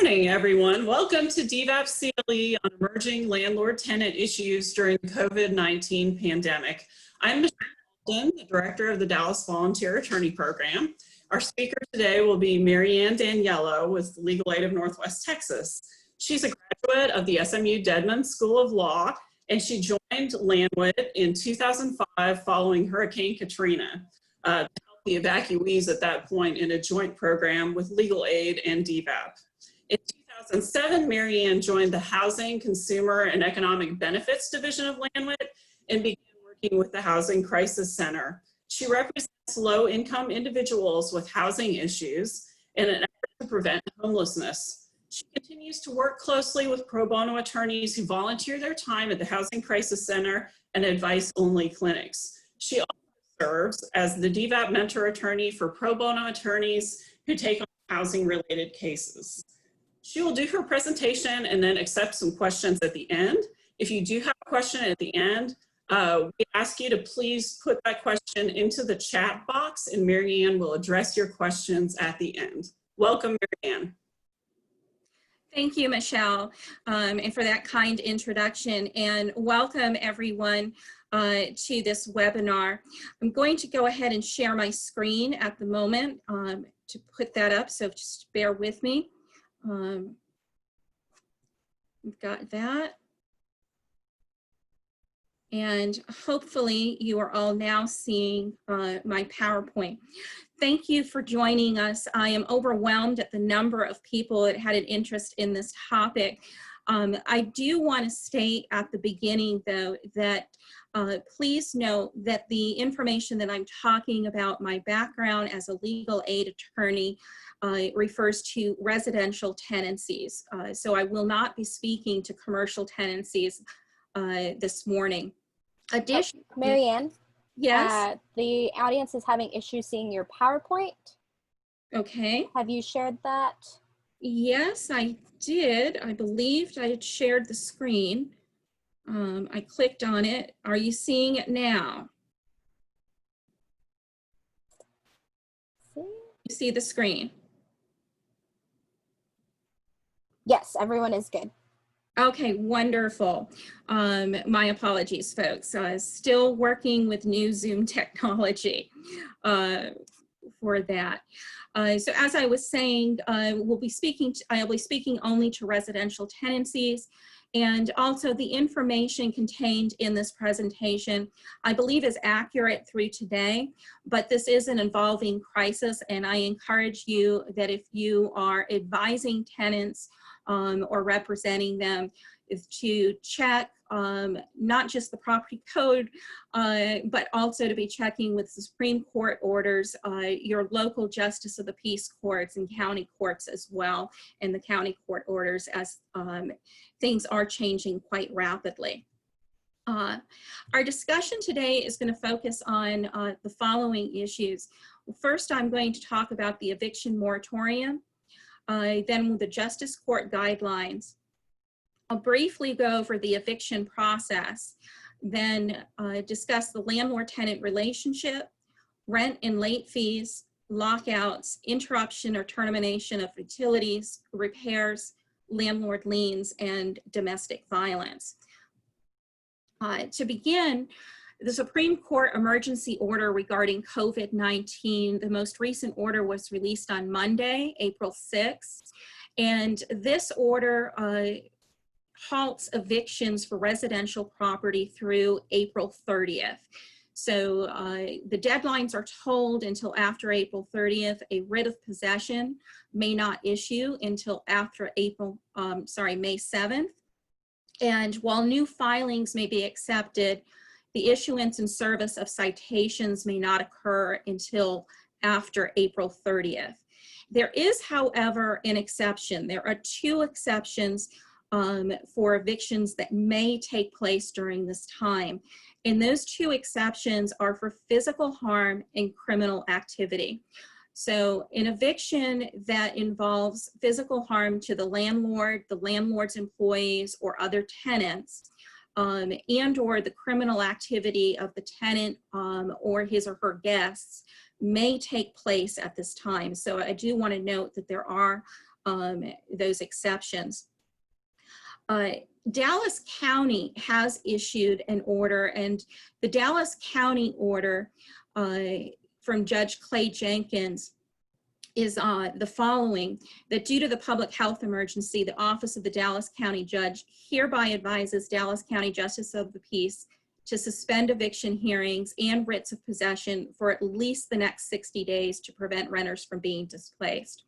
Morning, everyone. Welcome to DVAP CLE on emerging landlord-tenant issues during the COVID-19 pandemic. I'm Michelle Alden, the director of the Dallas Volunteer Attorney Program. Our speaker today will be Marianne Daniello with Legal Aid of Northwest Texas. She's a graduate of the SMU Dedman School of Law, and she joined LandWRIT in 2005 following Hurricane Katrina to help the evacuees at that point in a joint program with Legal Aid and DVAP. In 2007, Marianne joined the Housing, Consumer, and Economic Benefits Division of LandWRIT and began working with the Housing Crisis Center. She represents low-income individuals with housing issues in an effort to prevent homelessness. She continues to work closely with pro bono attorneys who volunteer their time at the Housing Crisis Center and advice-only clinics. She also serves as the DVAP mentor attorney for pro bono attorneys who take on housing-related cases. She will do her presentation and then accept some questions at the end. If you do have a question at the end, we ask you to please put that question into the chat box and Marianne will address your questions at the end. Welcome, Marianne. Thank you, Michelle, and for that kind introduction, and welcome everyone to this webinar. I'm going to go ahead and share my screen at the moment to put that up, so just bear with me. We've got that. And hopefully you are all now seeing my PowerPoint. Thank you for joining us. I am overwhelmed at the number of people that had an interest in this topic. I do want to state at the beginning, though, that please note that the information that I'm talking about, my background as a legal aid attorney, refers to residential tenancies. So I will not be speaking to commercial tenancies this morning. Additionally, Marianne? Yes? The audience is having issues seeing your PowerPoint. Okay. Have you shared that? Yes, I did. I believed I had shared the screen. I clicked on it. Are you seeing it now? You see the screen? Yes, everyone is good. Okay, wonderful. My apologies, folks. Still working with new Zoom technology for that. So as I was saying, I'll be speaking only to residential tenancies, and also the information contained in this presentation, I believe is accurate through today, but this is an evolving crisis, and I encourage you that if you are advising tenants or representing them, is to check not just the property code, but also to be checking with the Supreme Court orders, your local justice of the peace courts and county courts as well, and the county court orders, as things are changing quite rapidly. Our discussion today is going to focus on the following issues. First, I'm going to talk about the eviction moratorium, then the Justice Court guidelines. I'll briefly go over the eviction process, then discuss the landlord-tenant relationship, rent and late fees, lockouts, interruption or termination of utilities, repairs, landlord liens, and domestic violence. To begin, the Supreme Court emergency order regarding COVID-19, the most recent order was released on Monday, April 6th, and this order halts evictions for residential property through April 30th. So the deadlines are told until after April 30th. A writ of possession may not issue until after May 7th. And while new filings may be accepted, the issuance and service of citations may not occur until after April 30th. There is, however, an exception. There are two exceptions for evictions that may take place during this time. And those two exceptions are for physical harm and criminal activity. So an eviction that involves physical harm to the landlord, the landlord's employees, or other tenants, and or the criminal activity of the tenant or his or her guests may take place at this time. So I do want to note that there are those exceptions. Dallas County has issued an order, and the Dallas County order from Judge Clay Jenkins is the following: that due to the public health emergency, the Office of the Dallas County Judge hereby advises Dallas County Justice of the Peace to suspend eviction hearings and writs of possession for at least the next 60 days to prevent renters from being displaced.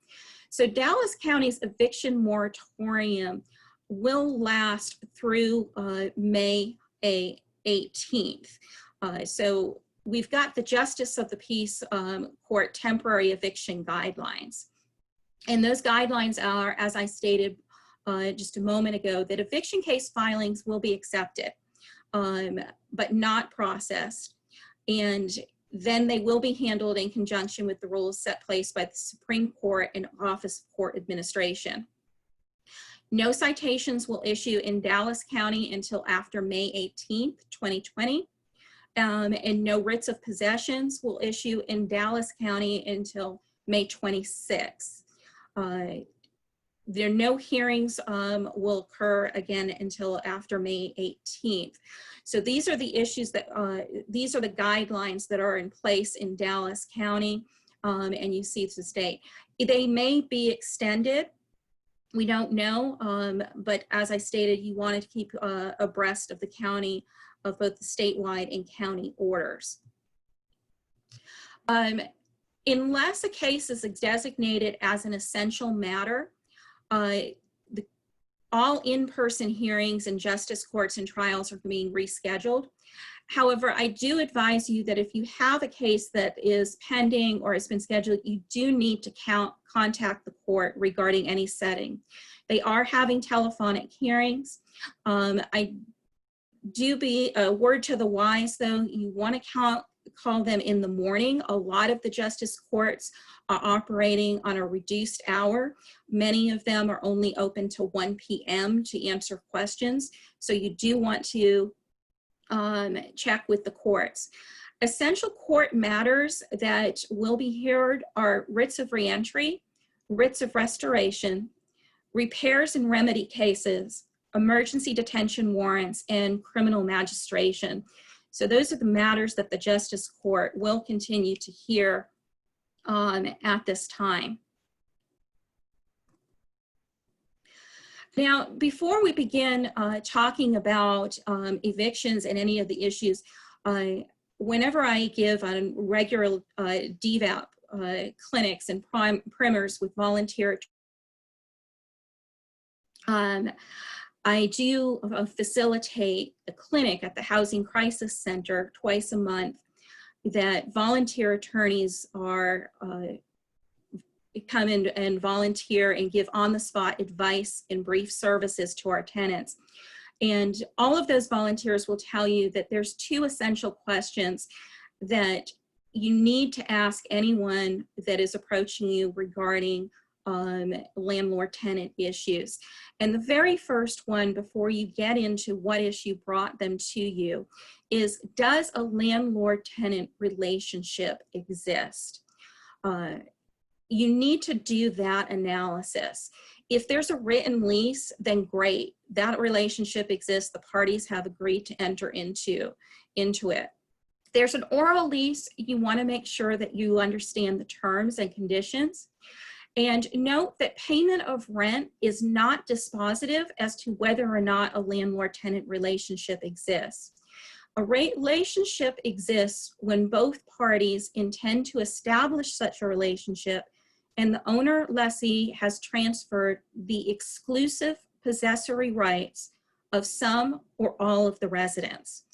So Dallas County's eviction moratorium will last through May 18th. So we've got the Justice of the Peace Court temporary eviction guidelines. And those guidelines are, as I stated just a moment ago, that eviction case filings will be accepted, but not processed. And then they will be handled in conjunction with the rules set place by the Supreme Court and Office of Court Administration. No citations will issue in Dallas County until after May 18th, 2020. And no writs of possessions will issue in Dallas County until May 26th. There no hearings will occur again until after May 18th. So these are the issues that, these are the guidelines that are in place in Dallas County, and you see the state. They may be extended. We don't know, but as I stated, you wanted to keep abreast of the county, of both the statewide and county orders. Unless a case is designated as an essential matter, all in-person hearings in justice courts and trials are being rescheduled. However, I do advise you that if you have a case that is pending or has been scheduled, you do need to contact the court regarding any setting. They are having telephonic hearings. I do be a word to the wise though, you want to call them in the morning. A lot of the justice courts are operating on a reduced hour. Many of them are only open till 1 p.m. to answer questions. So you do want to check with the courts. Essential court matters that will be heard are writs of reentry, writs of restoration, repairs and remedy cases, emergency detention warrants, and criminal magistration. So those are the matters that the Justice Court will continue to hear at this time. Now, before we begin talking about evictions and any of the issues, whenever I give on regular DVAP clinics and primers with volunteer, I do facilitate a clinic at the Housing Crisis Center twice a month that volunteer attorneys are come in and volunteer and give on-the-spot advice and brief services to our tenants. And all of those volunteers will tell you that there's two essential questions that you need to ask anyone that is approaching you regarding landlord-tenant issues. And the very first one, before you get into what issue brought them to you, is does a landlord-tenant relationship exist? You need to do that analysis. If there's a written lease, then great. That relationship exists. The parties have agreed to enter into it. If there's an oral lease, you want to make sure that you understand the terms and conditions. And note that payment of rent is not dispositive as to whether or not a landlord-tenant relationship exists. A relationship exists when both parties intend to establish such a relationship and the owner lessee has transferred the exclusive possessory rights of some or all of the residents.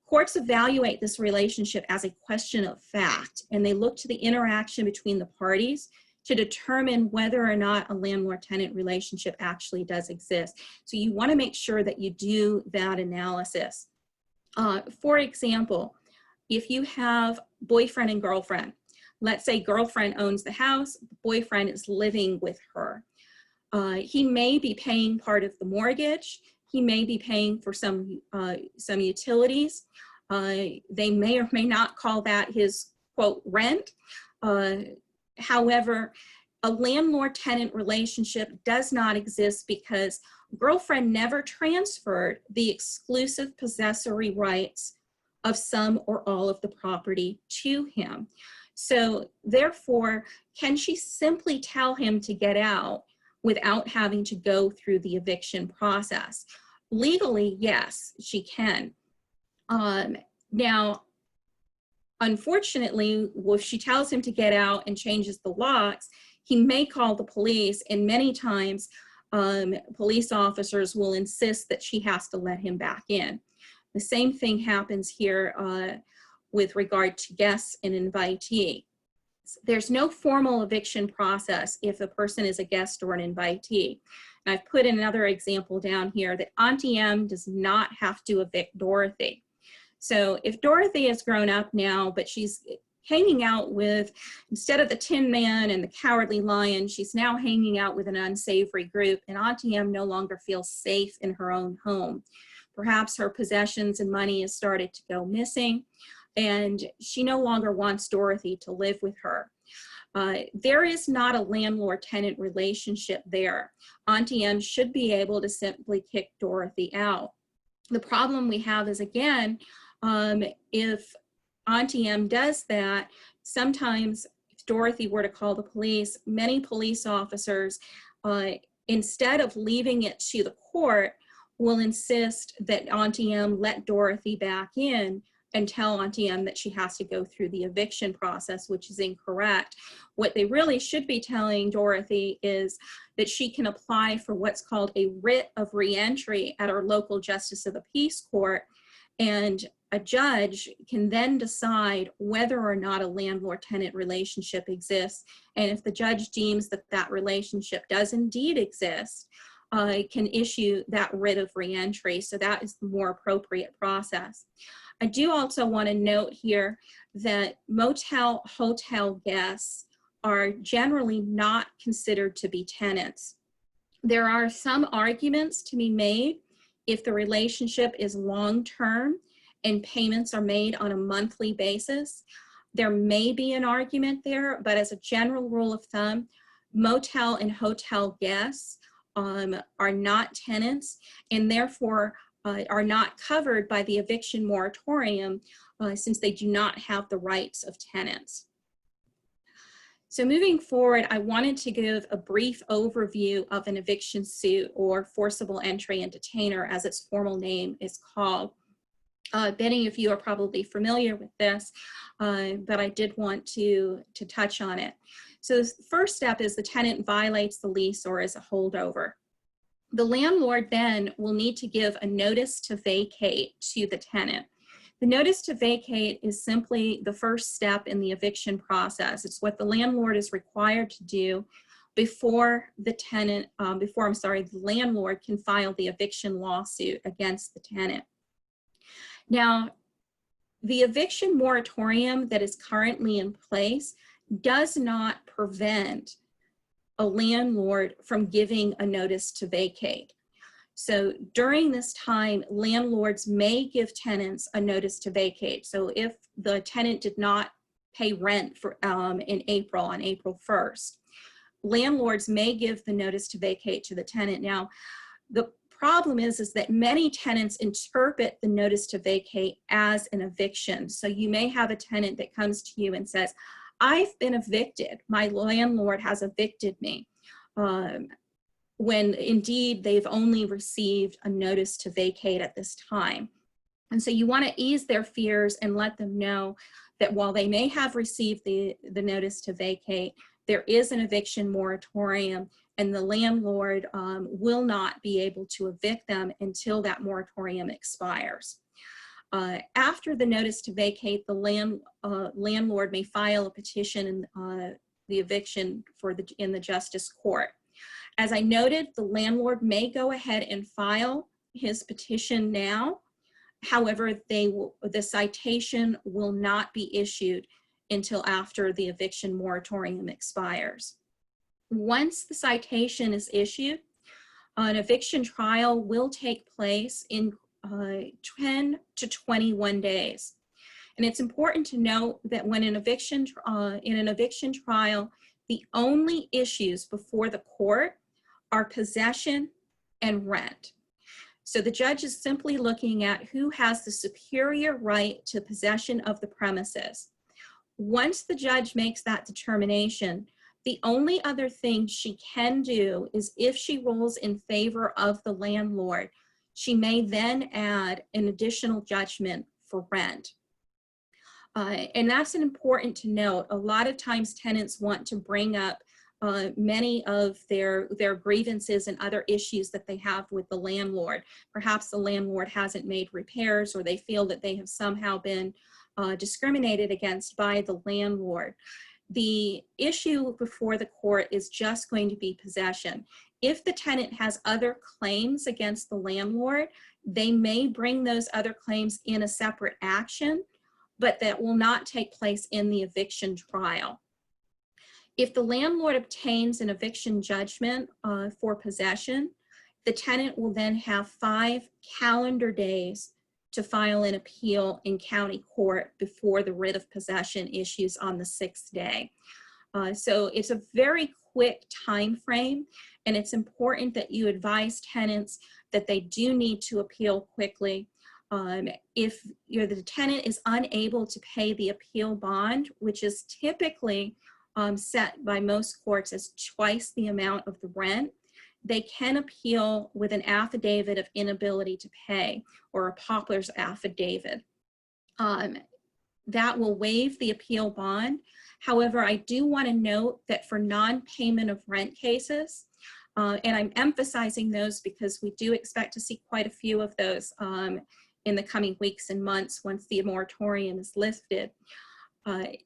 Courts evaluate this relationship as a question of fact, and they look to the interaction between the parties to determine whether or not a landlord-tenant relationship actually does exist. So you want to make sure that you do that analysis. For example, if you have boyfriend and girlfriend, let's say girlfriend owns the house, boyfriend is living with her. He may be paying part of the mortgage. He may be paying for some utilities. They may or may not call that his, quote, rent. However, a landlord-tenant relationship does not exist because girlfriend never transferred the exclusive possessory rights of some or all of the property to him. So therefore, can she simply tell him to get out without having to go through the eviction process? Legally, yes, she can. Now, unfortunately, if she tells him to get out and changes the locks, he may call the police, and many times police officers will insist that she has to let him back in. The same thing happens here with regard to guests and invitee. There's no formal eviction process if a person is a guest or an invitee. And I've put another example down here that Auntie M does not have to evict Dorothy. So if Dorothy has grown up now, but she's hanging out with, instead of the Tin Man and the Cowardly Lion, she's now hanging out with an unsavory group, and Auntie M no longer feels safe in her own home. Perhaps her possessions and money has started to go missing, and she no longer wants Dorothy to live with her. There is not a landlord-tenant relationship there. Auntie M should be able to simply kick Dorothy out. The problem we have is, again, if Auntie M does that, sometimes if Dorothy were to call the police, many police officers, instead of leaving it to the court, will insist that Auntie M let Dorothy back in and tell Auntie M that she has to go through the eviction process, which is incorrect. What they really should be telling Dorothy is that she can apply for what's called a writ of reentry at our local Justice of the Peace Court, and a judge can then decide whether or not a landlord-tenant relationship exists. And if the judge deems that that relationship does indeed exist, can issue that writ of reentry. So that is the more appropriate process. I do also want to note here that motel, hotel guests are generally not considered to be tenants. There are some arguments to be made if the relationship is long-term and payments are made on a monthly basis. There may be an argument there, but as a general rule of thumb, motel and hotel guests are not tenants, and therefore are not covered by the eviction moratorium since they do not have the rights of tenants. So moving forward, I wanted to give a brief overview of an eviction suit, or forcible entry and detainer as its formal name is called. Many of you are probably familiar with this, but I did want to touch on it. So the first step is the tenant violates the lease or is a holdover. The landlord then will need to give a notice to vacate to the tenant. The notice to vacate is simply the first step in the eviction process. It's what the landlord is required to do before the landlord can file the eviction lawsuit against the tenant. Now, the eviction moratorium that is currently in place does not prevent a landlord from giving a notice to vacate. So during this time, landlords may give tenants a notice to vacate. So if the tenant did not pay rent for in April, on April 1st, landlords may give the notice to vacate to the tenant. Now, the problem is that many tenants interpret the notice to vacate as an eviction. So you may have a tenant that comes to you and says, I've been evicted. My landlord has evicted me. When indeed they've only received a notice to vacate at this time. And so you want to ease their fears and let them know that while they may have received the notice to vacate, there is an eviction moratorium, and the landlord will not be able to evict them until that moratorium expires. After the notice to vacate, the landlord may file a petition in the eviction in the justice court. As I noted, the landlord may go ahead and file his petition now. However, the citation will not be issued until after the eviction moratorium expires. Once the citation is issued, an eviction trial will take place in 10 to 21 days. And it's important to note that when in an eviction trial, The only issues before the court are possession and rent. So the judge is simply looking at who has the superior right to possession of the premises. Once the judge makes that determination, the only other thing she can do is, if she rules in favor of the landlord, she may then add an additional judgment for rent. And that's important to note. A lot of times tenants want to bring up many of their grievances and other issues that they have with the landlord. Perhaps the landlord hasn't made repairs, or they feel that they have somehow been discriminated against by the landlord. The issue before the court is just going to be possession. If the tenant has other claims against the landlord, they may bring those other claims in a separate action, but that will not take place in the eviction trial. If the landlord obtains an eviction judgment for possession, the tenant will then have 5 calendar days to file an appeal in county court before the writ of possession issues on the 6th day. So it's a very quick time frame, and it's important that you advise tenants that they do need to appeal quickly. If the tenant is unable to pay the appeal bond, which is typically set by most courts as twice the amount of the rent, they can appeal with an affidavit of inability to pay, or a pauper's affidavit. That will waive the appeal bond. However, I do want to note that for non-payment of rent cases, and I'm emphasizing those because we do expect to see quite a few of those in the coming weeks and months once the moratorium is lifted.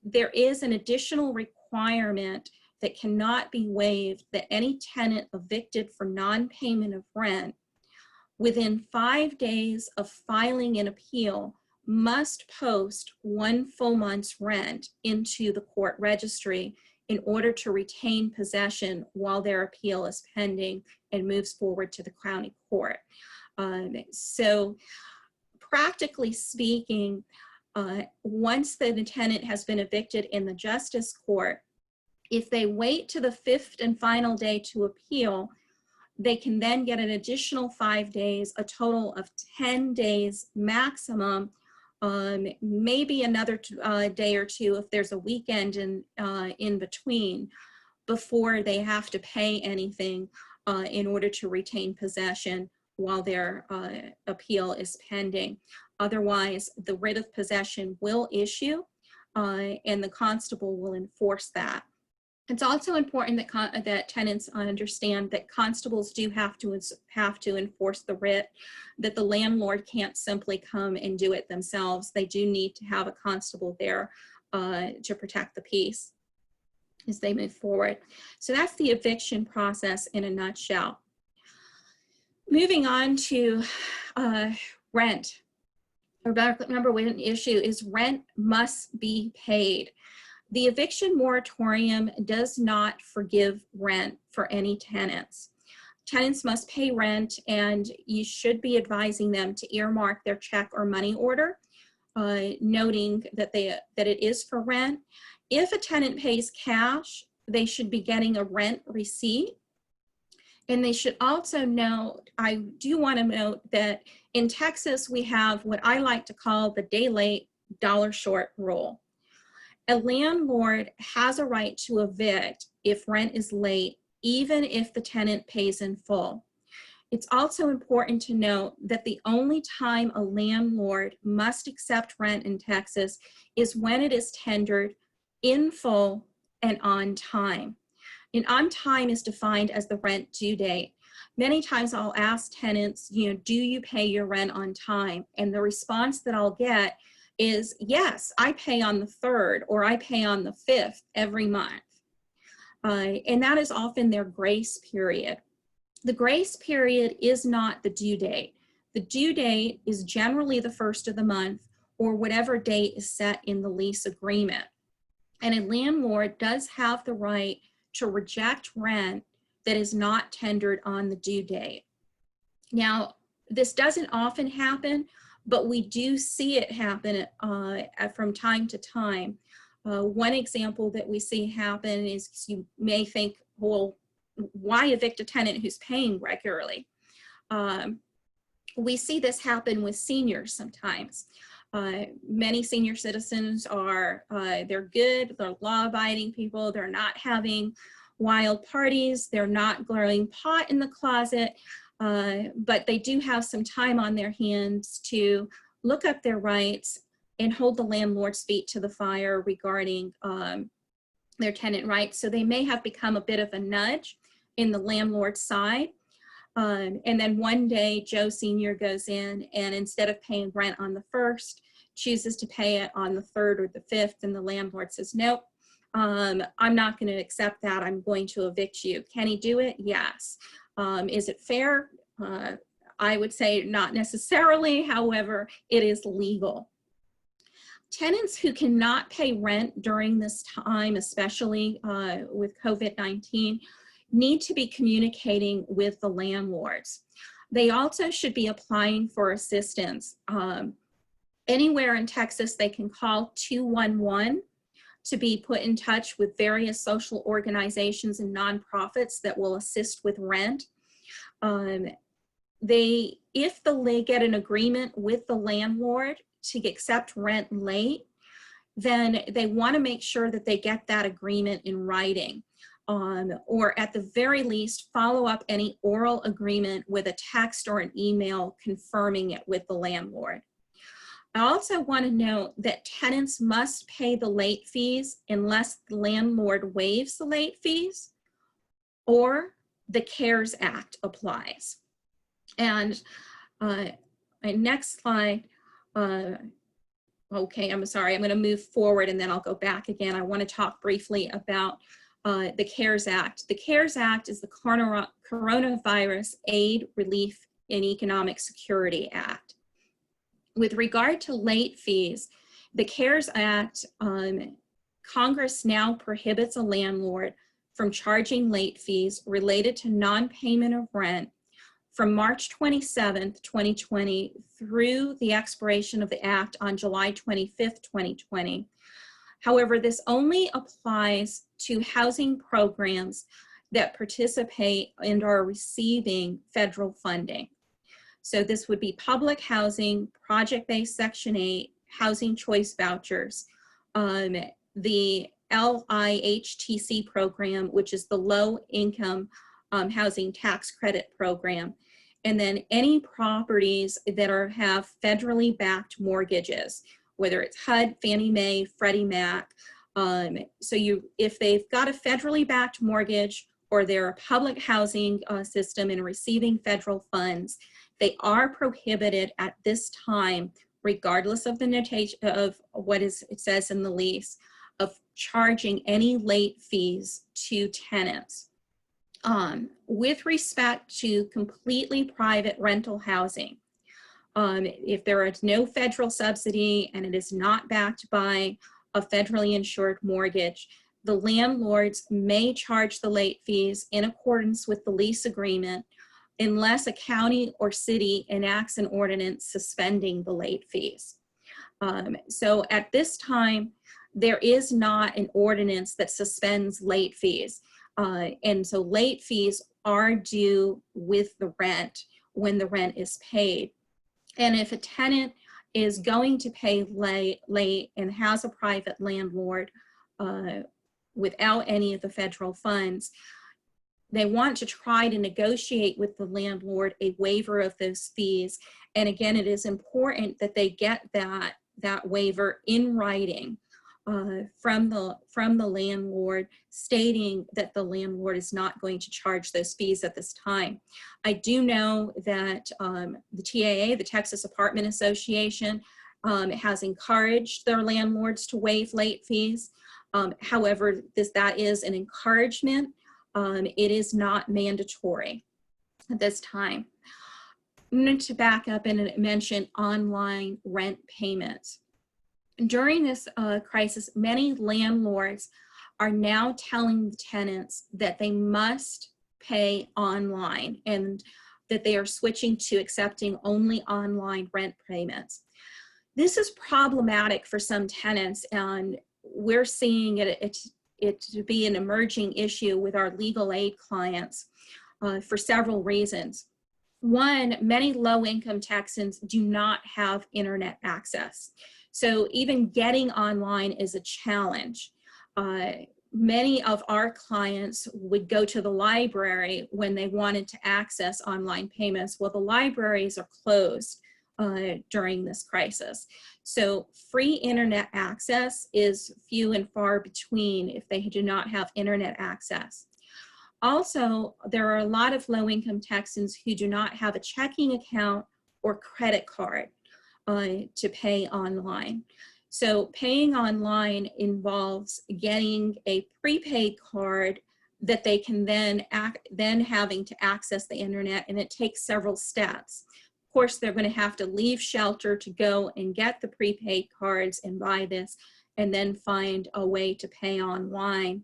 There is an additional requirement that cannot be waived, that any tenant evicted for non-payment of rent within 5 days of filing an appeal must post 1 full month's rent into the court registry in order to retain possession while their appeal is pending and moves forward to the county court. So practically speaking, once the tenant has been evicted in the justice court, if they wait to the 5th and final day to appeal, they can then get an additional 5 days, a total of 10 days maximum, maybe another day or two if there's a weekend in between, before they have to pay anything in order to retain possession while their appeal is pending. Otherwise, the writ of possession will issue and the constable will enforce that. It's also important that tenants understand that constables do have to enforce the writ, that the landlord can't simply come and do it themselves. They do need to have a constable there to protect the peace as they move forward. So that's the eviction process in a nutshell. Moving on to rent. Our number one issue is rent must be paid. The eviction moratorium does not forgive rent for any tenants. Tenants must pay rent, and you should be advising them to earmark their check or money order, noting that it is for rent. If a tenant pays cash, they should be getting a rent receipt. And they should also note, I do want to note that in Texas, we have what I like to call the day late, dollar short rule. A landlord has a right to evict if rent is late, even if the tenant pays in full. It's also important to note that the only time a landlord must accept rent in Texas is when it is tendered in full and on time. And on time is defined as the rent due date. Many times I'll ask tenants, do you pay your rent on time? And the response that I'll get is, yes, I pay on the 3rd or I pay on the 5th every month. And that is often their grace period. The grace period is not the due date. The due date is generally the 1st of the month or whatever date is set in the lease agreement. And a landlord does have the right to reject rent that is not tendered on the due date. Now, this doesn't often happen, but we do see it happen from time to time. One example that we see happen is you may think, well, why evict a tenant who's paying regularly? We see this happen with seniors sometimes. Many senior citizens are, they're good, they're law-abiding people, they're not having wild parties, they're not growing pot in the closet, but they do have some time on their hands to look up their rights and hold the landlord's feet to the fire regarding their tenant rights. So they may have become a bit of a nudge in the landlord's side. And then one day Joe Sr. goes in and instead of paying rent on the 1st, chooses to pay it on the 3rd or the 5th, and the landlord says, nope, I'm not going to accept that. I'm going to evict you. Can he do it? Yes. Is it fair? I would say not necessarily. However, it is legal. Tenants who cannot pay rent during this time, especially with COVID-19, need to be communicating with the landlords. They also should be applying for assistance. Anywhere in Texas, they can call 211 to be put in touch with various social organizations and nonprofits that will assist with rent. If they get an agreement with the landlord to accept rent late, then they want to make sure that they get that agreement in writing, or at the very least follow up any oral agreement with a text or an email confirming it with the landlord. I also want to note that tenants must pay the late fees unless the landlord waives the late fees or the CARES Act applies. And my next slide, okay, I'm sorry, I'm going to move forward and then I'll go back again. I want to talk briefly about the CARES Act. The CARES Act is the Coronavirus Aid, Relief, and Economic Security Act. With regard to late fees, the CARES Act, Congress now prohibits a landlord from charging late fees related to non-payment of rent from March 27th, 2020 through the expiration of the act on July 25th, 2020. However, this only applies to housing programs that participate and are receiving federal funding. So this would be public housing, project-based Section 8, housing choice vouchers, the LIHTC program, which is the low income housing tax credit program, and then any properties that have federally backed mortgages, whether it's HUD, Fannie Mae, Freddie Mac. So if they've got a federally backed mortgage or they're a public housing system and receiving federal funds, they are prohibited at this time, regardless of the notation of what it says in the lease, of charging any late fees to tenants. With respect to completely private rental housing, if there is no federal subsidy and it is not backed by a federally insured mortgage, the landlords may charge the late fees in accordance with the lease agreement unless a county or city enacts an ordinance suspending the late fees. So at this time, there is not an ordinance that suspends late fees. And so late fees are due with the rent when the rent is paid. And if a tenant is going to pay late and has a private landlord without any of the federal funds, they want to try to negotiate with the landlord a waiver of those fees. And again, it is important that they get that waiver in writing from the landlord, stating that the landlord is not going to charge those fees at this time. I do know that the TAA, the Texas Apartment Association, has encouraged their landlords to waive late fees. However, that is an encouragement. It is not mandatory at this time. I'm going to back up and mention online rent payments. During this crisis, many landlords are now telling the tenants that they must pay online and that they are switching to accepting only online rent payments. This is problematic for some tenants, and we're seeing it to be an emerging issue with our legal aid clients for several reasons. One, many low-income Texans do not have internet access. So even getting online is a challenge. Many of our clients would go to the library when they wanted to access online payments. Well, the libraries are closed during this crisis. So free internet access is few and far between if they do not have internet access. Also, there are a lot of low-income Texans who do not have a checking account or credit card to pay online. So paying online involves getting a prepaid card that they can then having to access the internet, and it takes several steps. Of course, they're going to have to leave shelter to go and get the prepaid cards and buy this, and then find a way to pay online.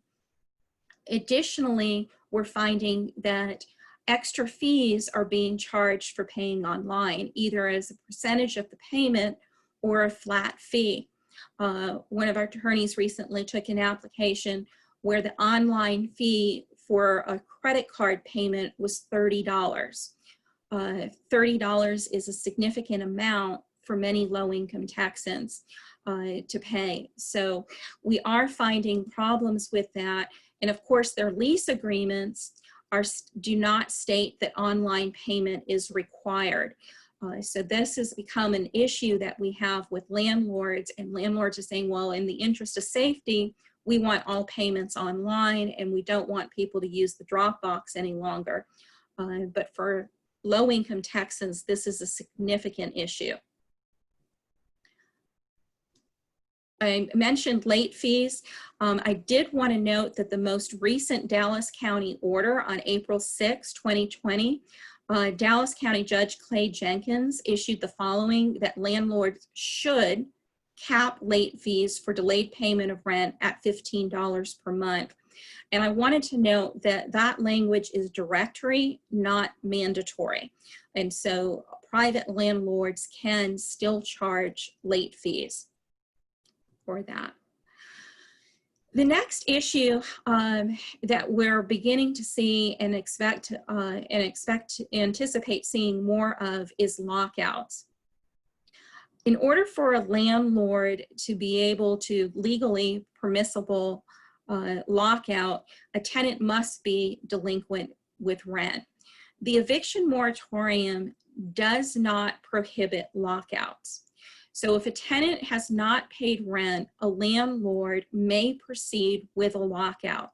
Additionally, we're finding that extra fees are being charged for paying online, either as a percentage of the payment or a flat fee. One of our attorneys recently took an application where the online fee for a credit card payment was $30. $30 is a significant amount for many low-income Texans to pay. So we are finding problems with that. And of course, their lease agreements do not state that online payment is required. So this has become an issue that we have with landlords, and landlords are saying, well, in the interest of safety, we want all payments online and we don't want people to use the Dropbox any longer. But for low-income Texans, this is a significant issue. I mentioned late fees. I did want to note that the most recent Dallas County order on April 6, 2020, Dallas County Judge Clay Jenkins issued the following: that landlords should cap late fees for delayed payment of rent at $15 per month. And I wanted to note that that language is directory, not mandatory. And so private landlords can still charge late fees for that. The next issue that we're beginning to see and anticipate seeing more of is lockouts. In order for a landlord to be able to legally permissible lockout, a tenant must be delinquent with rent. The eviction moratorium does not prohibit lockouts. So if a tenant has not paid rent, a landlord may proceed with a lockout.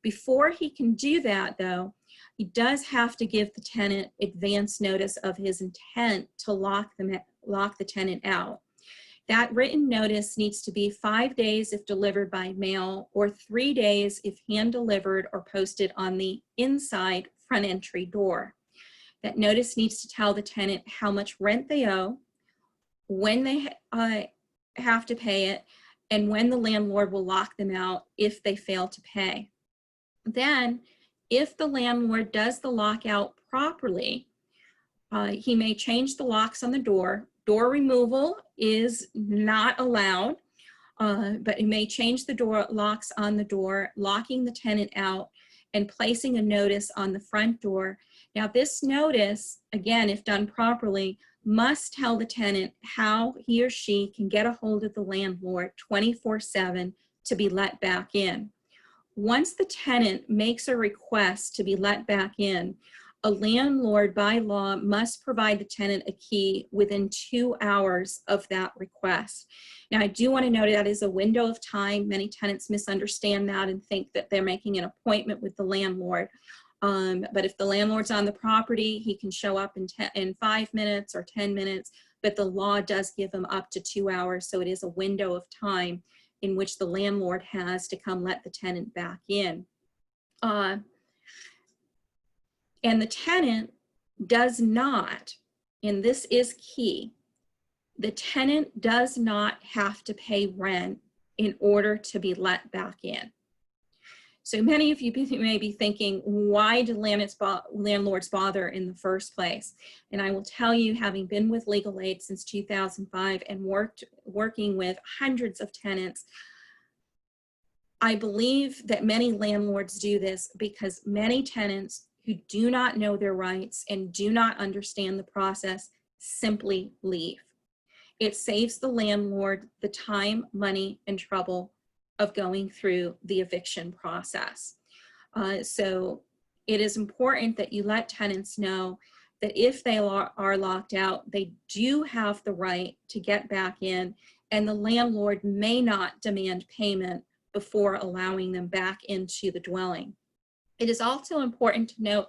Before he can do that, though, he does have to give the tenant advance notice of his intent to lock the tenant out. That written notice needs to be 5 days if delivered by mail, or 3 days if hand delivered or posted on the inside front entry door. That notice needs to tell the tenant how much rent they owe, when they have to pay it, and when the landlord will lock them out if they fail to pay. Then, if the landlord does the lockout properly, he may change the locks on the door. Door removal is not allowed, but he may change the door locks on the door, locking the tenant out, and placing a notice on the front door. Now, this notice, again, if done properly, must tell the tenant how he or she can get a hold of the landlord 24/7 to be let back in. Once the tenant makes a request to be let back in, a landlord by law must provide the tenant a key within 2 hours of that request. Now, I do want to note that is a window of time. Many tenants misunderstand that and think that they're making an appointment with the landlord. But if the landlord's on the property, he can show up in 5 minutes or 10 minutes, but the law does give him up to 2 hours. So it is a window of time in which the landlord has to come let the tenant back in. And the tenant does not, and this is key, the tenant does not have to pay rent in order to be let back in. So many of you may be thinking, why do landlords bother in the first place? And I will tell you, having been with legal aid since 2005 and working with hundreds of tenants, I believe that many landlords do this because many tenants who do not know their rights and do not understand the process simply leave. It saves the landlord the time, money, and trouble of going through the eviction process. So it is important that you let tenants know that if they are locked out, they do have the right to get back in, and the landlord may not demand payment before allowing them back into the dwelling. It is also important to note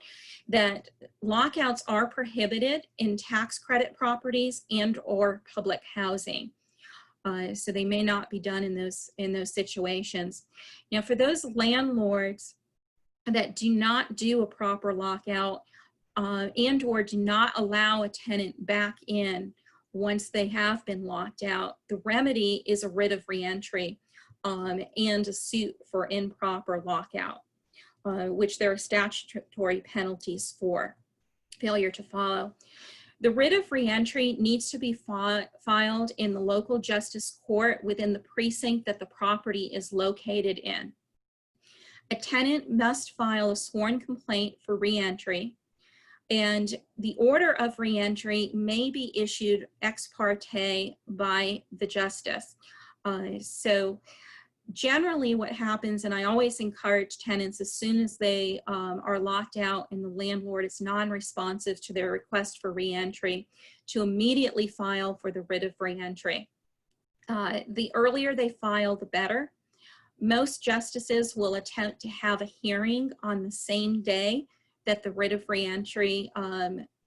that lockouts are prohibited in tax credit properties and or public housing. So they may not be done in those situations. Now, for those landlords that do not do a proper lockout and or do not allow a tenant back in once they have been locked out, the remedy is a writ of reentry and a suit for improper lockout, which there are statutory penalties for failure to follow. The writ of reentry needs to be filed in the local justice court within the precinct that the property is located in. A tenant must file a sworn complaint for reentry, and the order of reentry may be issued ex parte by the justice. So generally what happens, and I always encourage tenants as soon as they are locked out and the landlord is non-responsive to their request for reentry, to immediately file for the writ of reentry. The earlier they file, the better. Most justices will attempt to have a hearing on the same day that the writ of reentry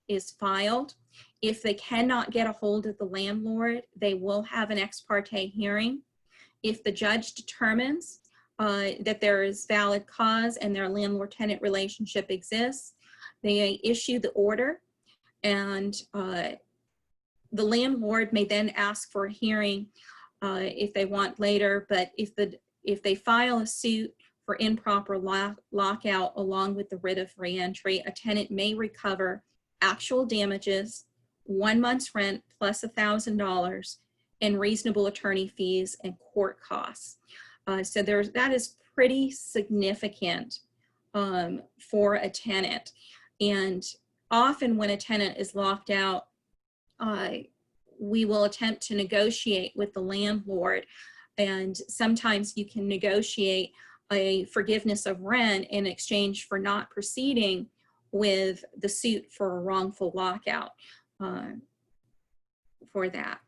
is filed. If they cannot get a hold of the landlord, they will have an ex parte hearing. If the judge determines that there is valid cause and their landlord-tenant relationship exists, they issue the order, and the landlord may then ask for a hearing if they want later. But if they file a suit for improper lockout along with the writ of reentry, a tenant may recover actual damages, 1 month's rent plus $1,000, and reasonable attorney fees and court costs. So that is pretty significant for a tenant. And often when a tenant is locked out, we will attempt to negotiate with the landlord, and sometimes you can negotiate a forgiveness of rent in exchange for not proceeding with the suit for a wrongful lockout for that.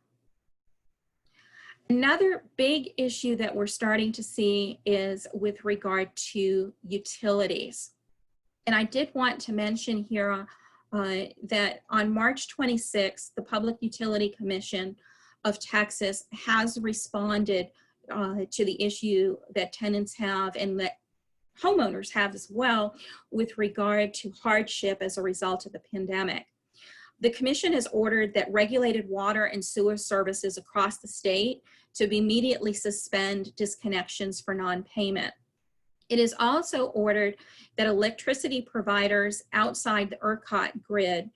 Another big issue that we're starting to see is with regard to utilities. And I did want to mention here that on March 26th, the Public Utility Commission of Texas has responded to the issue that tenants have and that homeowners have as well with regard to hardship as a result of the pandemic. The commission has ordered that regulated water and sewer services across the state to immediately suspend disconnections for non-payment. It is also ordered that electricity providers outside the ERCOT grid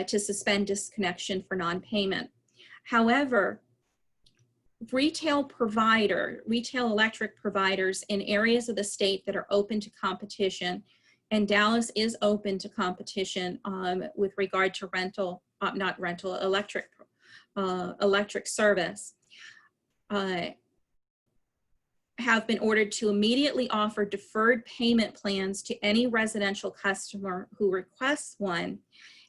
to suspend disconnection for non-payment. However, retail electric providers in areas of the state that are open to competition, and Dallas is open to competition with regard to electric service, have been ordered to immediately offer deferred payment plans to any residential customer who requests one,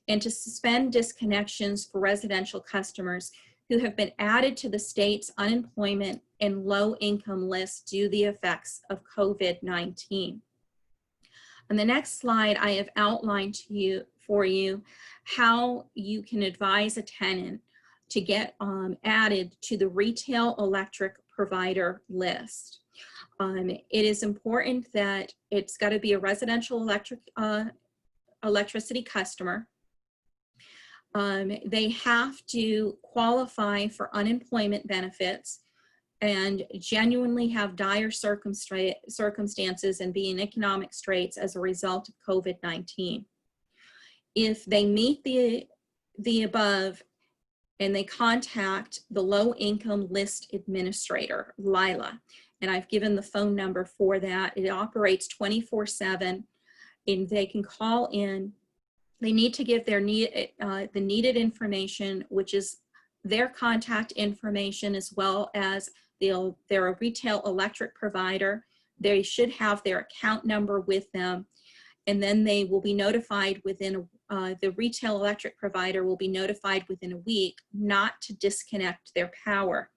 and to suspend disconnections for residential customers who have been added to the state's unemployment and low income list due to the effects of COVID-19. On the next slide, I have outlined for you how you can advise a tenant to get added to the retail electric provider list. It is important that it's got to be a residential electricity customer. They have to qualify for unemployment benefits and genuinely have dire circumstances and be in economic straits as a result of COVID-19. If they meet the above and they contact the low income list administrator, LILA, and I've given the phone number for that. It operates 24/7, and they can call in. They need to give their the needed information, which is their contact information, as well as they're a retail electric provider. They should have their account number with them, and then they will be notified within, the retail electric provider will be notified within a week not to disconnect their power.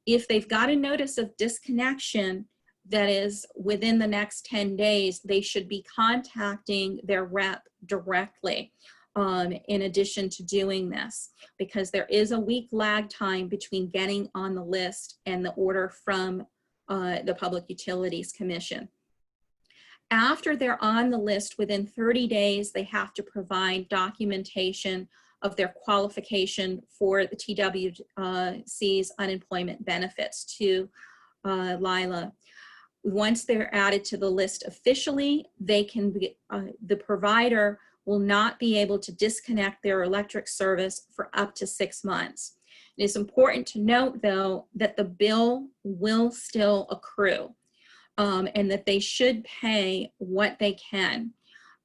If they've got a notice of disconnection that is within the next 10 days, they should be contacting their rep directly, in addition to doing this, because there is a week lag time between getting on the list and the order from the Public Utilities Commission. After they're on the list, within 30 days, they have to provide documentation of their qualification for the TWC's unemployment benefits to LILA. Once they're added to the list officially, they can be, the provider will not be able to disconnect their electric service for up to 6 months. It is important to note, though, that the bill will still accrue, and that they should pay what they can.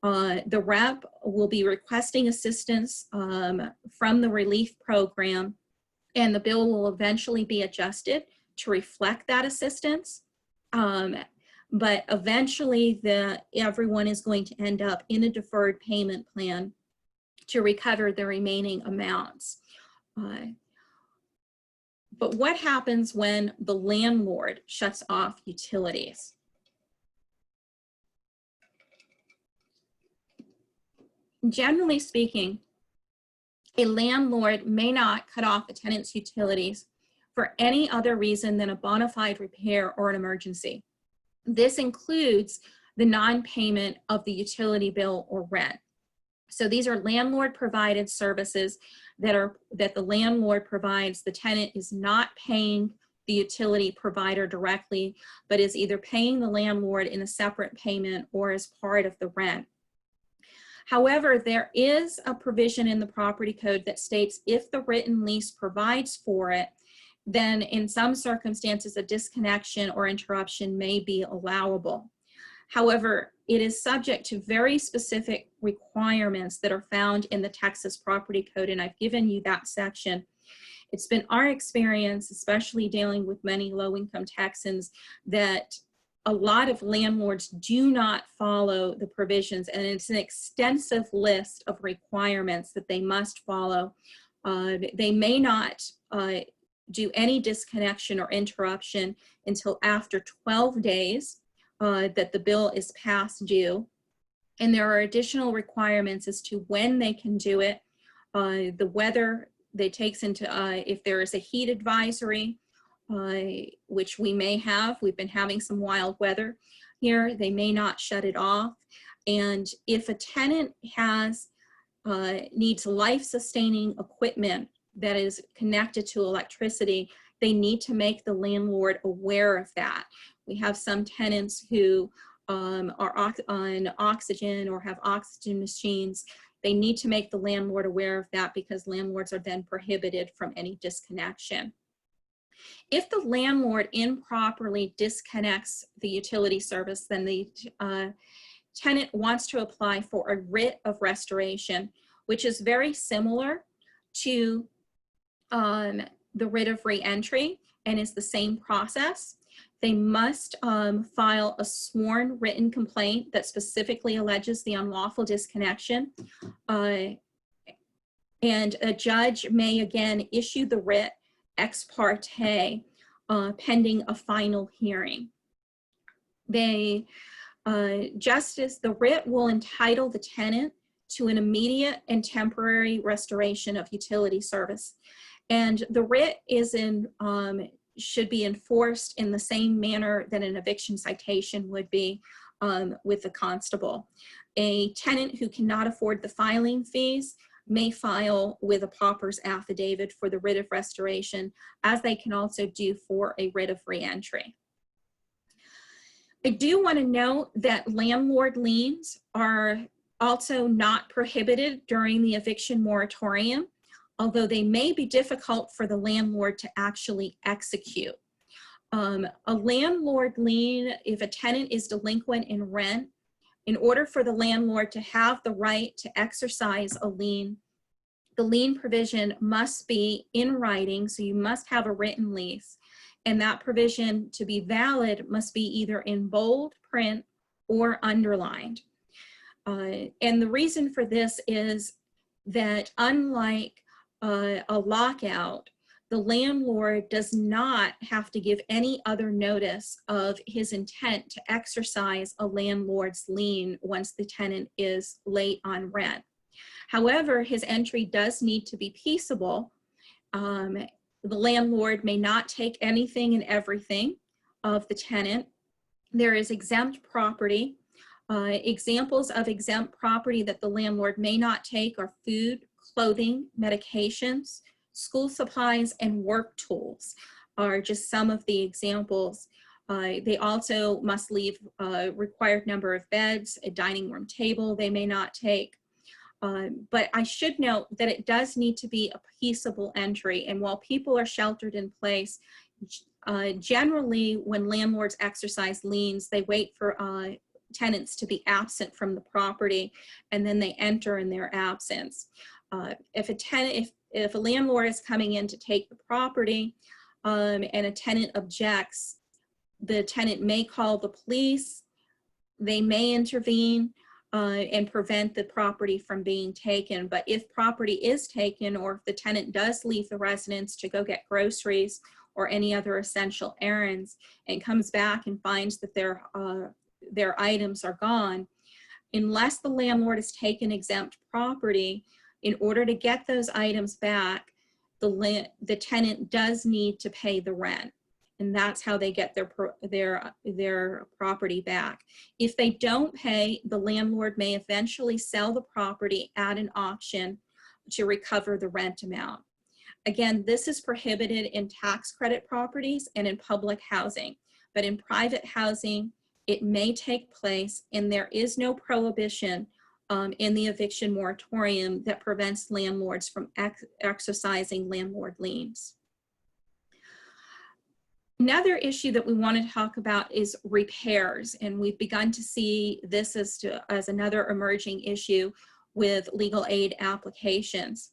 The rep will be requesting assistance from the relief program, and the bill will eventually be adjusted to reflect that assistance. But eventually everyone is going to end up in a deferred payment plan to recover the remaining amounts. But what happens when the landlord shuts off utilities? Generally speaking, a landlord may not cut off a tenant's utilities for any other reason than a bona fide repair or an emergency. This includes the non-payment of the utility bill or rent. So these are landlord provided services that the landlord provides. The tenant is not paying the utility provider directly, but is either paying the landlord in a separate payment or as part of the rent. However, there is a provision in the property code that states if the written lease provides for it, then in some circumstances a disconnection or interruption may be allowable. However, it is subject to very specific requirements that are found in the Texas Property Code, and I've given you that section. It's been our experience, especially dealing with many low-income Texans, that a lot of landlords do not follow the provisions, and it's an extensive list of requirements that they must follow. They may not do any disconnection or interruption until after 12 days that the bill is past due. And there are additional requirements as to when they can do it. The weather they takes into, if there is a heat advisory, which we may have, we've been having some wild weather here, they may not shut it off. And if a tenant has, needs life-sustaining equipment that is connected to electricity, they need to make the landlord aware of that. We have some tenants who are on oxygen or have oxygen machines. They need to make the landlord aware of that, because landlords are then prohibited from any disconnection. If the landlord improperly disconnects the utility service, then the tenant wants to apply for a writ of restoration, which is very similar to the writ of re-entry and is the same process. They must file a sworn written complaint that specifically alleges the unlawful disconnection. And a judge may again issue the writ ex parte pending a final hearing. The writ will entitle the tenant to an immediate and temporary restoration of utility service. And the writ is should be enforced in the same manner that an eviction citation would be with the constable. A tenant who cannot afford the filing fees may file with a pauper's affidavit for the writ of restoration, as they can also do for a writ of re-entry. I do want to note that landlord liens are also not prohibited during the eviction moratorium, although they may be difficult for the landlord to actually execute. A landlord lien, if a tenant is delinquent in rent, in order for the landlord to have the right to exercise a lien, the lien provision must be in writing, so you must have a written lease. And that provision, to be valid, must be either in bold print or underlined. And the reason for this is that unlike a lockout, the landlord does not have to give any other notice of his intent to exercise a landlord's lien once the tenant is late on rent. However, his entry does need to be peaceable. The landlord may not take anything and everything of the tenant. There is exempt property. Examples of exempt property that the landlord may not take are food, clothing, medications, school supplies, and work tools are just some of the examples. They also must leave a required number of beds, a dining room table they may not take. But I should note that it does need to be a peaceable entry. And while people are sheltered in place, generally when landlords exercise liens, they wait for tenants to be absent from the property, and then they enter in their absence. If a landlord is coming in to take the property and a tenant objects, the tenant may call the police. They may intervene and prevent the property from being taken. But if property is taken, or if the tenant does leave the residence to go get groceries or any other essential errands and comes back and finds that their items are gone, unless the landlord has taken exempt property, in order to get those items back, the tenant does need to pay the rent. And that's how they get their property back. If they don't pay, the landlord may eventually sell the property at an auction to recover the rent amount. Again, this is prohibited in tax credit properties and in public housing, but in private housing, it may take place, and there is no prohibition in the eviction moratorium that prevents landlords from exercising landlord liens. Another issue that we want to talk about is repairs, and we've begun to see this as another emerging issue with legal aid applications.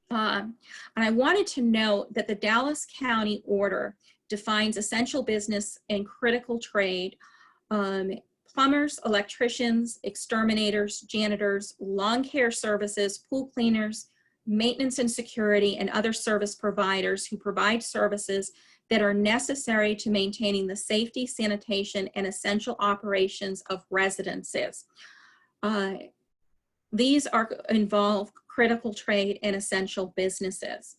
And I wanted to note that the Dallas County order defines essential business and critical trade. Plumbers, electricians, exterminators, janitors, lawn care services, pool cleaners, maintenance and security, and other service providers who provide services that are necessary to maintaining the safety, sanitation, and essential operations of residences. These involve critical trade and essential businesses.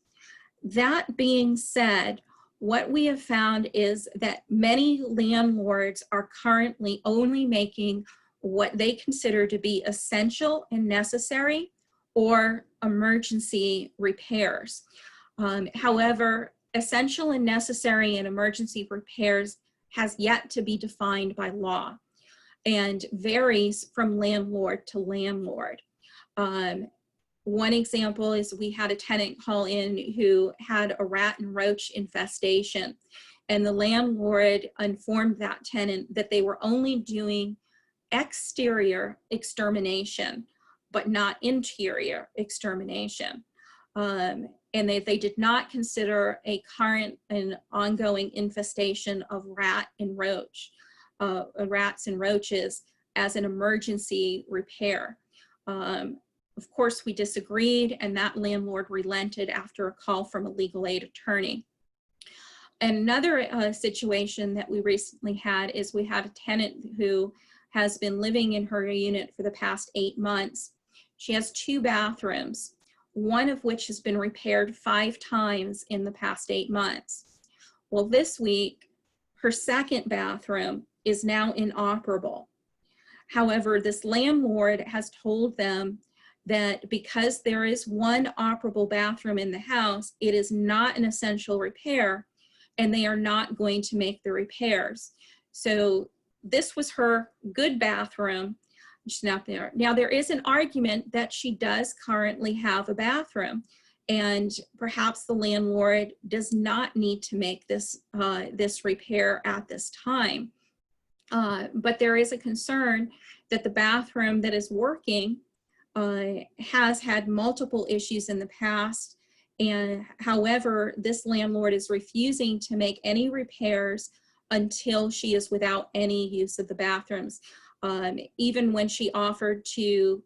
That being said, what we have found is that many landlords are currently only making what they consider to be essential and necessary or emergency repairs. However, essential and necessary and emergency repairs has yet to be defined by law and varies from landlord to landlord. One example is we had a tenant call in who had a rat and roach infestation, and the landlord informed that tenant that they were only doing exterior extermination, but not interior extermination. And they did not consider a current and ongoing infestation of rats and roaches as an emergency repair. Of course, we disagreed, and that landlord relented after a call from a legal aid attorney. Another situation that we recently had is we had a tenant who has been living in her unit for the past 8 months. She has 2 bathrooms, one of which has been repaired 5 times in the past 8 months. Well, this week, her second bathroom is now inoperable. However, this landlord has told them that because there is one operable bathroom in the house, it is not an essential repair, and they are not going to make the repairs. So this was her good bathroom. She's not there. Now, there is an argument that she does currently have a bathroom, and perhaps the landlord does not need to make this, this repair at this time. But there is a concern that the bathroom that is working has had multiple issues in the past, and however, this landlord is refusing to make any repairs until she is without any use of the bathrooms. Even when she offered to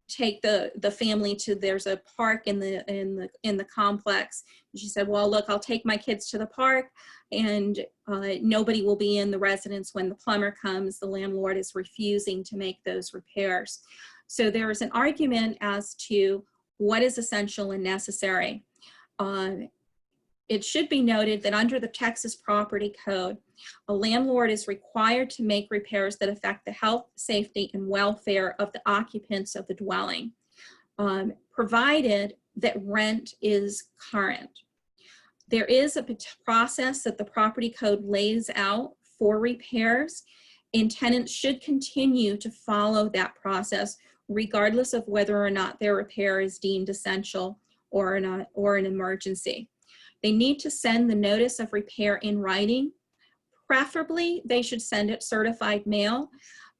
take the family to, there's a park in the complex, she said, well, look, I'll take my kids to the park and nobody will be in the residence when the plumber comes. The landlord is refusing to make those repairs. So there is an argument as to what is essential and necessary. It should be noted that under the Texas Property Code, a landlord is required to make repairs that affect the health, safety, and welfare of the occupants of the dwelling, provided that rent is current. There is a process that the Property Code lays out for repairs, and tenants should continue to follow that process regardless of whether or not their repair is deemed essential or an emergency. They need to send the notice of repair in writing. Preferably, they should send it certified mail,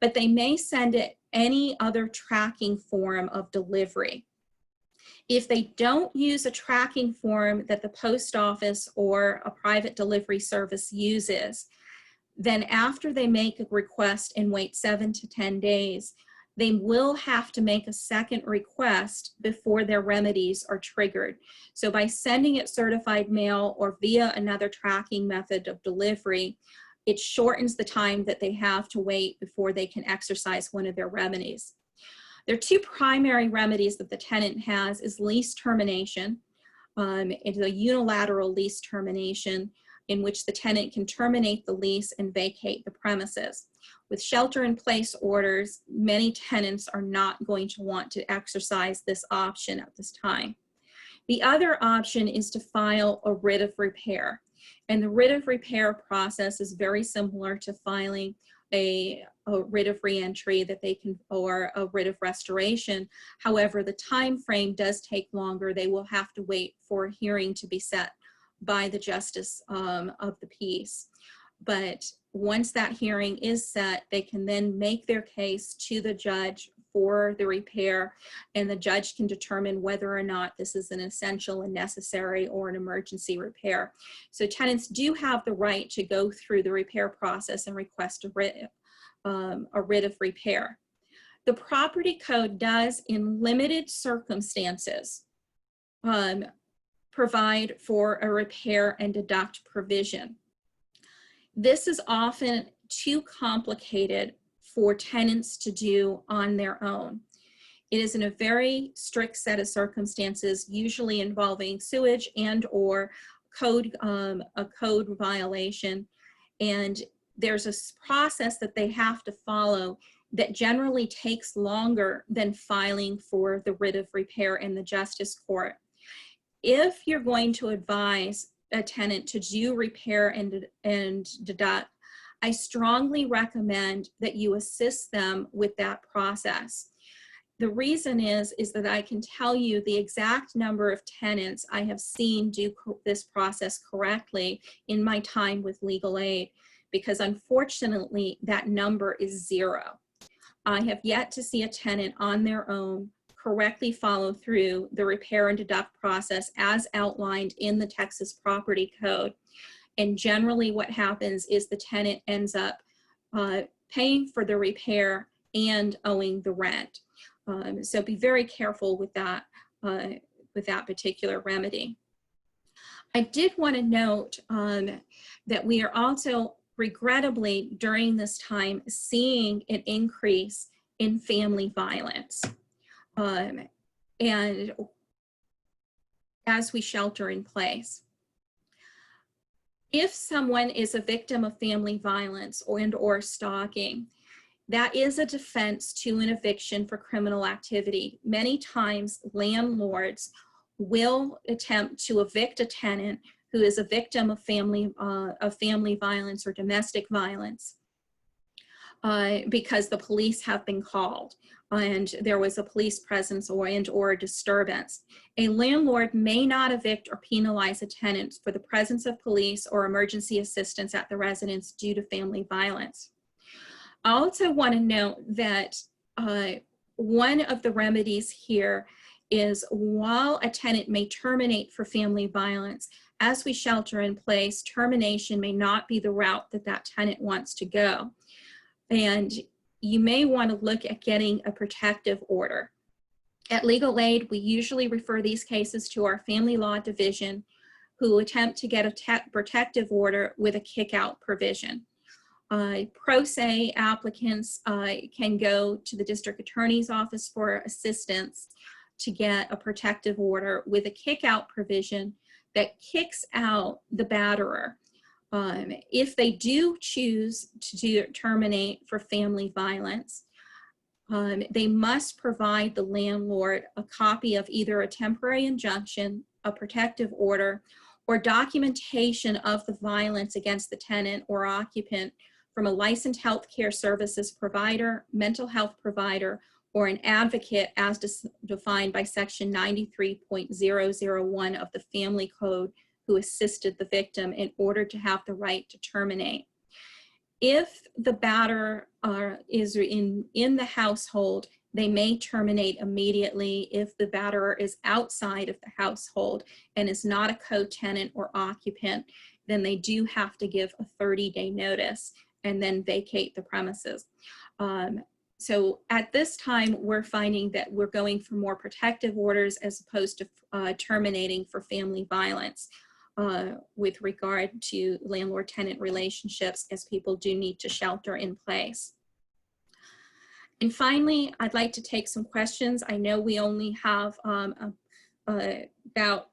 but they may send it any other tracking form of delivery. If they don't use a tracking form that the post office or a private delivery service uses, then after they make a request and wait 7 to 10 days, they will have to make a second request before their remedies are triggered. So by sending it certified mail or via another tracking method of delivery, it shortens the time that they have to wait before they can exercise one of their remedies. There are two primary remedies that the tenant has: is lease termination. It's a unilateral lease termination in which the tenant can terminate the lease and vacate the premises. With shelter-in-place orders, many tenants are not going to want to exercise this option at this time. The other option is to file a writ of repair. And the writ of repair process is very similar to filing a writ of reentry that they can, or a writ of restoration. However, the time frame does take longer. They will have to wait for a hearing to be set by the justice of the peace. But once that hearing is set, they can then make their case to the judge for the repair, and the judge can determine whether or not this is an essential and necessary or an emergency repair. So tenants do have the right to go through the repair process and request a writ of repair. The Property Code does, in limited circumstances, provide for a repair and deduct provision. This is often too complicated for tenants to do on their own. It is in a very strict set of circumstances, usually involving sewage and or a code violation. And there's a process that they have to follow that generally takes longer than filing for the writ of repair in the justice court. If you're going to advise a tenant to do repair and deduct, I strongly recommend that you assist them with that process. The reason is that I can tell you the exact number of tenants I have seen do this process correctly in my time with legal aid, because unfortunately that number is 0. I have yet to see a tenant on their own correctly follow through the repair and deduct process as outlined in the Texas Property Code. And generally what happens is the tenant ends up paying for the repair and owing the rent. So be very careful with that particular remedy. I did want to note that we are also regrettably during this time seeing an increase in family violence. And as we shelter in place. If someone is a victim of family violence or stalking, that is a defense to an eviction for criminal activity. Many times landlords will attempt to evict a tenant who is a victim of family violence or domestic violence because the police have been called. and there was a police presence or a disturbance. A landlord may not evict or penalize a tenant for the presence of police or emergency assistance at the residence due to family violence. I also want to note that one of the remedies here is, while a tenant may terminate for family violence, as we shelter in place, termination may not be the route that that tenant wants to go. And you may want to look at getting a protective order. At Legal Aid, we usually refer these cases to our family law division, who attempt to get a protective order with a kick-out provision. Pro se applicants can go to the district attorney's office for assistance to get a protective order with a kick-out provision that kicks out the batterer. If they do choose to terminate for family violence, they must provide the landlord a copy of either a temporary injunction, a protective order, or documentation of the violence against the tenant or occupant from a licensed healthcare services provider, mental health provider, or an advocate as defined by section 93.001 of the Family Code, who assisted the victim in order to have the right to terminate. If the batterer is in the household, they may terminate immediately. If the batterer is outside of the household and is not a co-tenant or occupant, then they do have to give a 30-day notice and then vacate the premises. So at this time, we're finding that we're going for more protective orders as opposed to terminating for family violence with regard to landlord-tenant relationships, as people do need to shelter in place. And finally, I'd like to take some questions. I know we only have about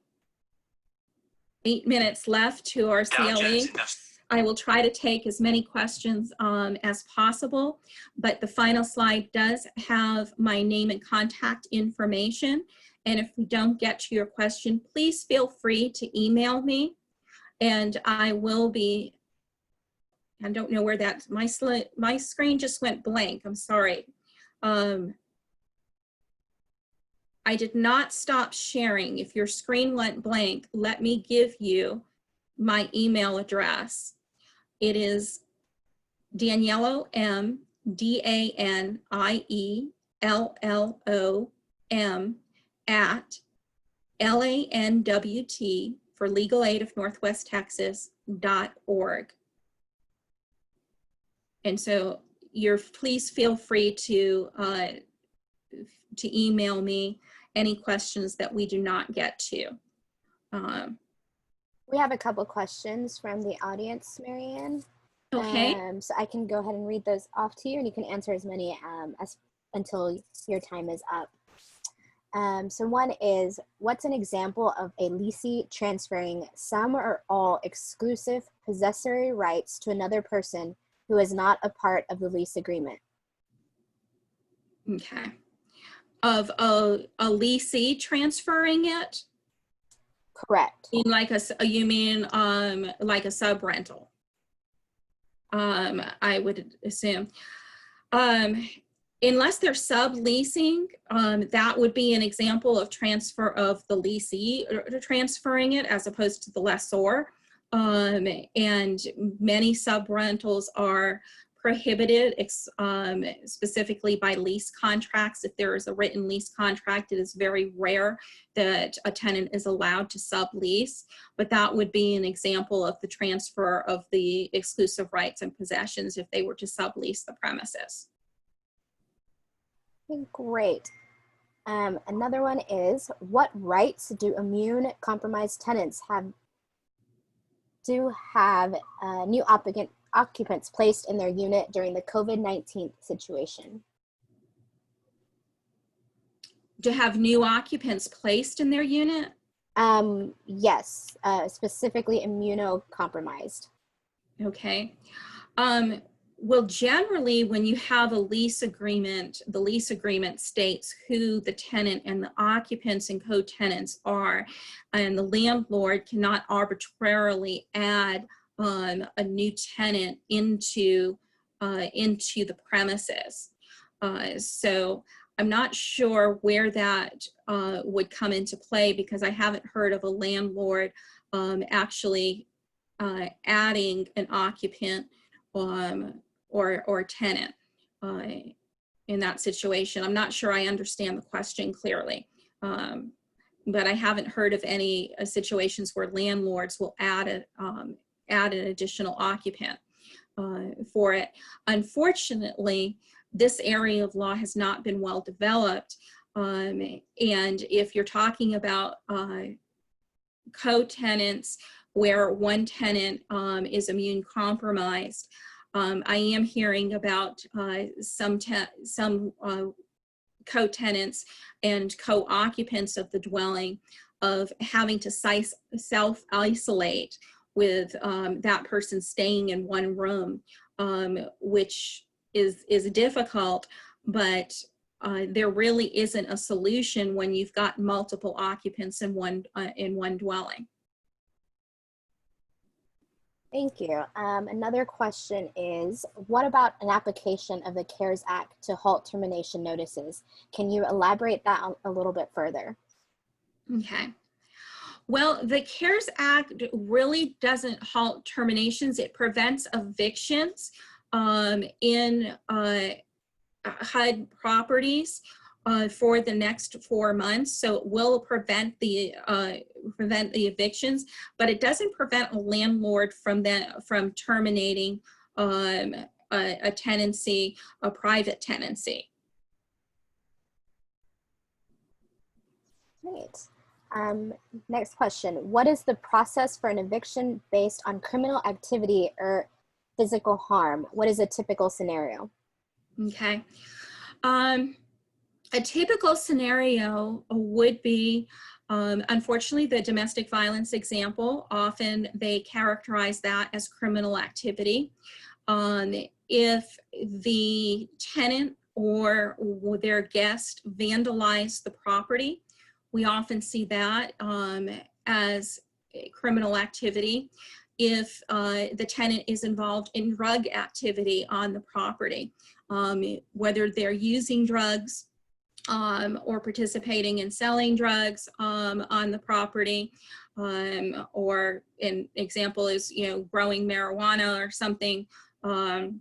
8 minutes left to our CLE. I will try to take as many questions as possible, but the final slide does have my name and contact information. And if we don't get to your question, please feel free to email me, and I will be, I don't know where that, my screen just went blank, I'm sorry. I did not stop sharing. If your screen went blank, let me give you my email address. It is Daniello M, DANIELLOM at LANWT for Legal Aid of Northwest Texas.org. And so please feel free to email me any questions that we do not get to. We have a couple questions from the audience, Marianne. Okay. So I can go ahead and read those off to you, and you can answer as many until your time is up. So one is, what's an example of a leasee transferring some or all exclusive possessory rights to another person who is not a part of the lease agreement? Okay. Of a leasee transferring it? Correct. You mean like a sub rental? I would assume. Unless they're subleasing, that would be an example of transfer of the leasee transferring it as opposed to the lessor. And many sub rentals are prohibited specifically by lease contracts. If there is a written lease contract, it is very rare that a tenant is allowed to sublease, but that would be an example of the transfer of the exclusive rights and possessions if they were to sublease the premises. Okay, great. Another one is, what rights do immune compromised tenants have new occupants placed in their unit during the COVID-19 situation? To have new occupants placed in their unit? Yes, specifically immunocompromised. Okay. Well, generally, when you have a lease agreement, the lease agreement states who the tenant and the occupants and co-tenants are, and the landlord cannot arbitrarily add a new tenant into the premises. So I'm not sure where that would come into play, because I haven't heard of a landlord actually adding an occupant or tenant in that situation. I'm not sure I understand the question clearly, but I haven't heard of any situations where landlords will add an additional occupant for it. Unfortunately, this area of law has not been well developed, and if you're talking about co-tenants where one tenant is immune compromised, I am hearing about some co-tenants and co-occupants of the dwelling of having to self-isolate with that person staying in one room, which is difficult, but there really isn't a solution when you've got multiple occupants in one dwelling. Thank you. Another question is, what about an application of the CARES Act to halt termination notices? Can you elaborate that a little bit further? Okay. Well, the CARES Act really doesn't halt terminations. It prevents evictions in HUD properties for the next 4 months. So it will prevent the evictions, but it doesn't prevent a landlord from terminating a tenancy, a private tenancy. Great. Next question. What is the process for an eviction based on criminal activity or physical harm? What is a typical scenario? Okay. A typical scenario would be, unfortunately, the domestic violence example. Often they characterize that as criminal activity. If the tenant or their guest vandalize the property, we often see that as criminal activity. If the tenant is involved in drug activity on the property, whether they're using drugs or participating in selling drugs on the property, or an example is, growing marijuana or something on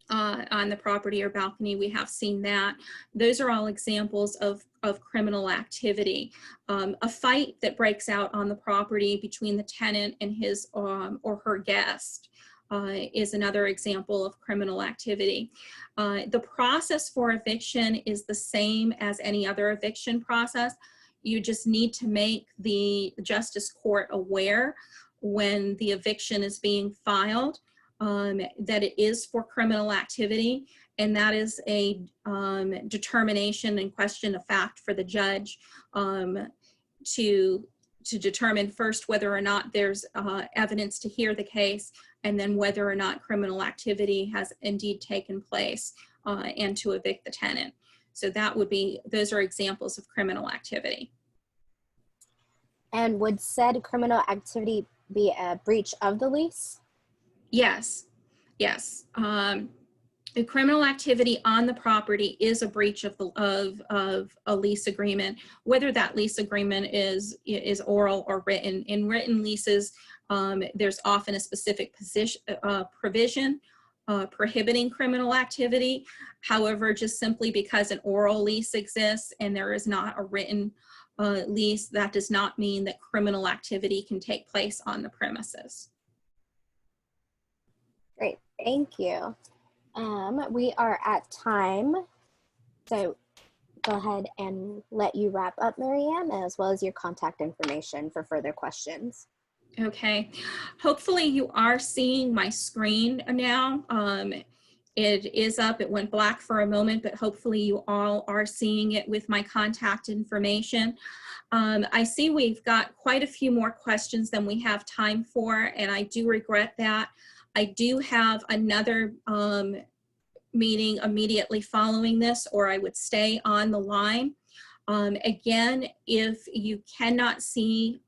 the property or balcony, we have seen that. Those are all examples of criminal activity. A fight that breaks out on the property between the tenant and his or her guest is another example of criminal activity. The process for eviction is the same as any other eviction process. You just need to make the justice court aware when the eviction is being filed that it is for criminal activity, and that is a determination and question of fact for the judge to determine first whether or not there's evidence to hear the case, and then whether or not criminal activity has indeed taken place and to evict the tenant. So that would be, those are examples of criminal activity. And would said criminal activity be a breach of the lease? Yes, yes. The criminal activity on the property is a breach of a lease agreement, whether that lease agreement is oral or written. In written leases, there's often a specific provision prohibiting criminal activity. However, just simply because an oral lease exists and there is not a written lease, that does not mean that criminal activity can take place on the premises. Great, thank you. We are at time, so go ahead and let you wrap up, Marianne, as well as your contact information for further questions. Okay, hopefully you are seeing my screen now. It is up, it went black for a moment, but hopefully you all are seeing it with my contact information. I see we've got quite a few more questions than we have time for, and I do regret that. I do have another meeting immediately following this, or I would stay on the line. Again, if you cannot see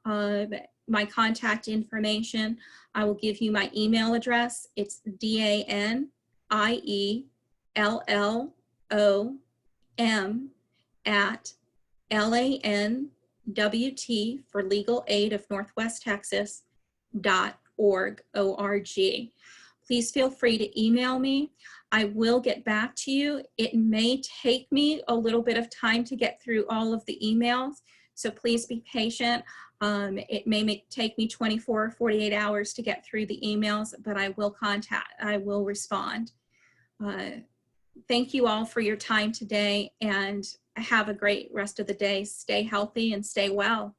my contact information, I will give you my email address. It's DANIELLOM at LANWT for Legal Aid of Northwest Texas.org. Please feel free to email me. I will get back to you. It may take me a little bit of time to get through all of the emails, so please be patient. It may take me 24 or 48 hours to get through the emails, but I will respond. Thank you all for your time today, and have a great rest of the day. Stay healthy and stay well.